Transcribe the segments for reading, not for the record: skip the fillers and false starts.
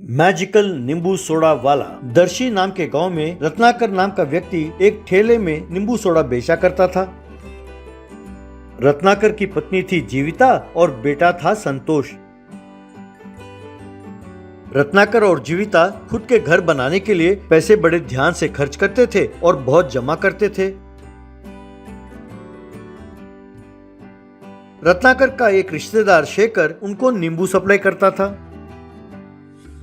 Magical नींबू soda वाला। दर्शी नाम के गांव में रत्नाकर नाम का व्यक्ति एक ठेले में नींबू सोडा बेचा करता था। रत्नाकर की पत्नी थी जीविता और बेटा था संतोष। रत्नाकर और जीविता खुद के घर बनाने के लिए पैसे बड़े ध्यान से खर्च करते थे और बहुत जमा करते थे। रत्नाकर का एक रिश्तेदार शेखर उनको नींबू सप्लाई करता था।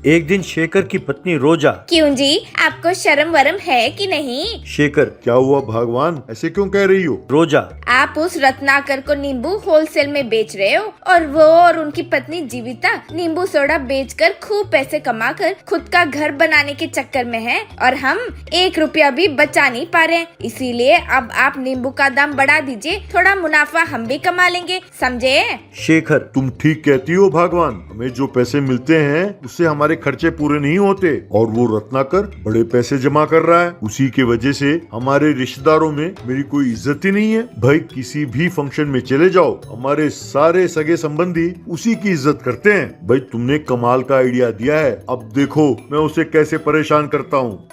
एक दिन शेखर की पत्नी रोजा, क्यों जी, आपको शर्म वरम है कि नहीं? शेखर, क्या हुआ भगवान, ऐसे क्यों कह रही हो? रोजा, आप उस रत्नाकर को नींबू होलसेल में बेच रहे हो और वो और उनकी पत्नी जीविता नींबू सोडा बेचकर खूब पैसे कमाकर खुद का घर बनाने के चक्कर में हैं और हम 1 रुपया भी बचा नहीं पा रहे हैं। इसीलिए अब आप नींबू का दाम बढ़ा दीजिए, थोड़ा मुनाफा हम भी कमा लेंगे, समझे? शेखर, तुम ठीक कहती हो भगवान, हमें जो पैसे मिलते हैं उससे हमारे खर्चे पूरे नहीं होते और वो रत्नाकर बड़े पैसे जमा कर रहा है। उसी के वजह से हमारे रिश्तेदारों में मेरी कोई इज्जत ही नहीं है। भाई किसी भी फंक्शन में चले जाओ, हमारे सारे सगे संबंधी उसी की इज्जत करते हैं। भाई तुमने कमाल का आइडिया दिया है, अब देखो मैं उसे कैसे परेशान करता हूँ।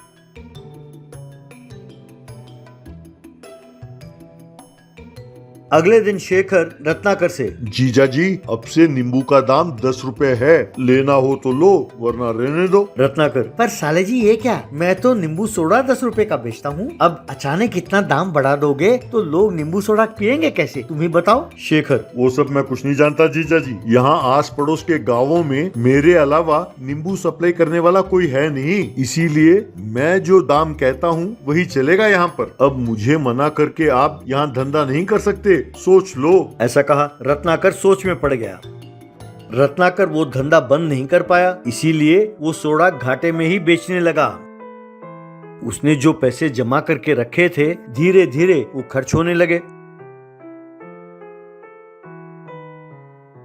अगले दिन शेखर रत्नाकर से, जीजा जी, अब से नींबू का दाम 10 रुपए है, लेना हो तो लो वरना रहने दो। रत्नाकर, पर साले जी ये क्या, मैं तो नींबू सोडा 10 रुपए का बेचता हूँ, अब अचानक इतना दाम बढ़ा दोगे तो लोग नींबू सोडा पियेंगे कैसे, तुम ही बताओ। शेखर, वो सब मैं कुछ नहीं जानता जीजा जी, यहाँ आस पड़ोस के गाँवों में मेरे अलावा नींबू सप्लाई करने वाला कोई है नहीं, इसीलिए मैं जो दाम कहता हूँ वही चलेगा यहाँ पर। अब मुझे मना करके आप यहाँ धंधा नहीं कर सकते, सोच लो। ऐसा कहा रत्नाकर सोच में पड़ गया। रत्नाकर वो धंधा बंद नहीं कर पाया, इसीलिए वो सोडा घाटे में ही बेचने लगा। उसने जो पैसे जमा करके रखे थे धीरे धीरे वो खर्च होने लगे।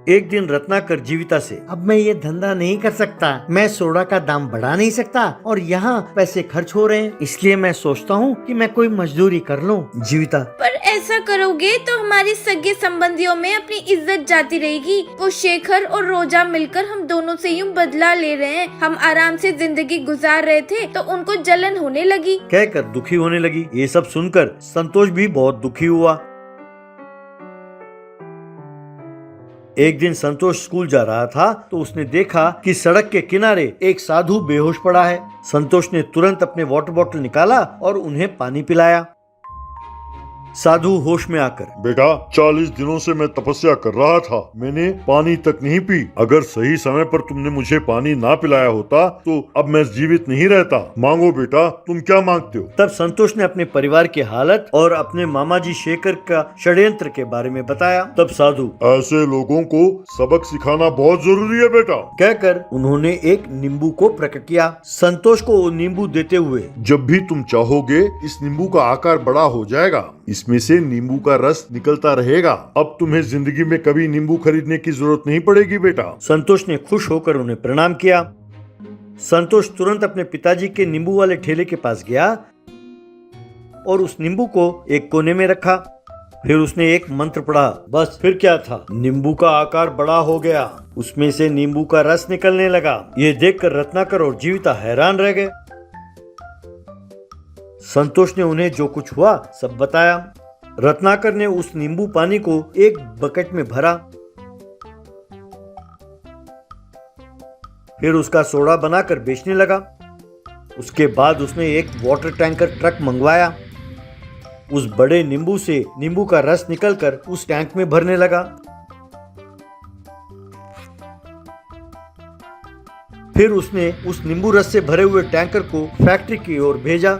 एक दिन रत्नाकर जीविता से, अब मैं ये धंधा नहीं कर सकता, मैं सोडा का दाम बढ़ा नहीं सकता और यहाँ पैसे खर्च हो रहे हैं, इसलिए मैं सोचता हूँ कि मैं कोई मजदूरी कर लूँ। जीविता, पर ऐसा करोगे तो हमारे सगे संबंधियों में अपनी इज्जत जाती रहेगी। वो शेखर और रोजा मिलकर हम दोनों से यूं बदला ले रहे हैं। हम आराम से जिंदगी गुजार रहे थे तो उनको जलन होने लगी, कहकर दुखी होने लगी। ये सब सुनकर संतोष भी बहुत दुखी हुआ। एक दिन संतोष स्कूल जा रहा था तो उसने देखा कि सड़क के किनारे एक साधु बेहोश पड़ा है। संतोष ने तुरंत अपने वाटर बॉटल निकाला और उन्हें पानी पिलाया। साधु होश में आकर, बेटा, 40 दिनों से मैं तपस्या कर रहा था, मैंने पानी तक नहीं पी। अगर सही समय पर तुमने मुझे पानी ना पिलाया होता तो अब मैं जीवित नहीं रहता। मांगो बेटा, तुम क्या मांगते हो? तब संतोष ने अपने परिवार की हालत और अपने मामा जी शेखर का षड्यंत्र के बारे में बताया। तब साधु, ऐसे लोगों को सबक सिखाना बहुत जरूरी है बेटा, कहकर उन्होंने एक नींबू को प्रकट किया। संतोष को वो नींबू देते हुए, जब भी तुम चाहोगे इस नींबू का आकार बड़ा हो जाएगा, इसमें से नींबू का रस निकलता रहेगा। अब तुम्हें जिंदगी में कभी नींबू खरीदने की जरूरत नहीं पड़ेगी बेटा। संतोष ने खुश होकर उन्हें प्रणाम किया। संतोष तुरंत अपने पिताजी के नींबू वाले ठेले के पास गया और उस नींबू को एक कोने में रखा। फिर उसने एक मंत्र पढ़ा, बस फिर क्या था, नींबू का आकार बड़ा हो गया, उसमें से नींबू का रस निकलने लगा। ये देखकर रत्नाकर और जीविता हैरान रह गए। संतोष ने उन्हें जो कुछ हुआ सब बताया। रत्नाकर ने उस नींबू पानी को एक बकेट में भरा, फिर उसका सोडा बनाकर बेचने लगा। उसके बाद उसने एक वाटर टैंकर ट्रक मंगवाया। उस बड़े नींबू से नींबू का रस निकलकर उस टैंक में भरने लगा। फिर उसने उस नींबू रस से भरे हुए टैंकर को फैक्ट्री की ओर भेजा।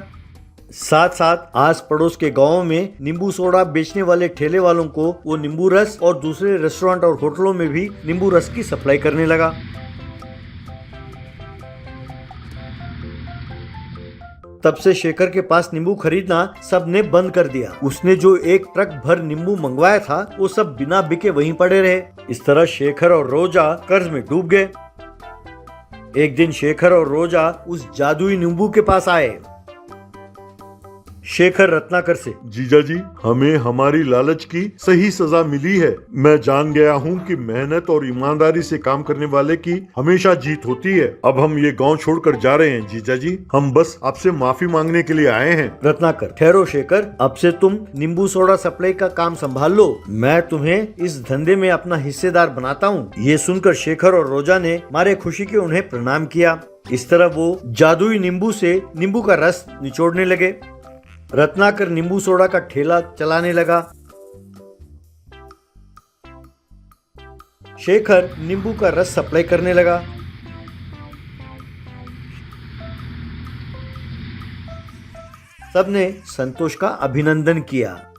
साथ साथ आस पड़ोस के गांवों में नींबू सोडा बेचने वाले ठेले वालों को वो नींबू रस और दूसरे रेस्टोरेंट और होटलों में भी नींबू रस की सप्लाई करने लगा। तब से शेखर के पास नींबू खरीदना सबने बंद कर दिया। उसने जो एक ट्रक भर नींबू मंगवाया था वो सब बिना बिके वहीं पड़े रहे। इस तरह शेखर और रोजा कर्ज में डूब गए। एक दिन शेखर और रोजा उस जादुई नींबू के पास आए। शेखर रत्नाकर से। जीजा जी, हमें हमारी लालच की सही सजा मिली है। मैं जान गया हूँ कि मेहनत और ईमानदारी से काम करने वाले की हमेशा जीत होती है। अब हम ये गांव छोड़कर जा रहे हैं जीजा जी। हम बस आपसे माफी मांगने के लिए आए हैं। रत्नाकर, ठहरो शेखर, अब से तुम नींबू सोडा सप्लाई का काम संभाल लो। मैं तुम्हें इस धंधे में अपना हिस्सेदार बनाता हूँ। ये सुनकर शेखर और रोजा ने मारे खुशी के उन्हें प्रणाम किया। इस तरह वो जादुई नींबू से नींबू का रस निचोड़ने लगे। रत्नाकर नींबू सोडा का ठेला चलाने लगा। शेखर नींबू का रस सप्लाई करने लगा। सबने संतोष का अभिनंदन किया।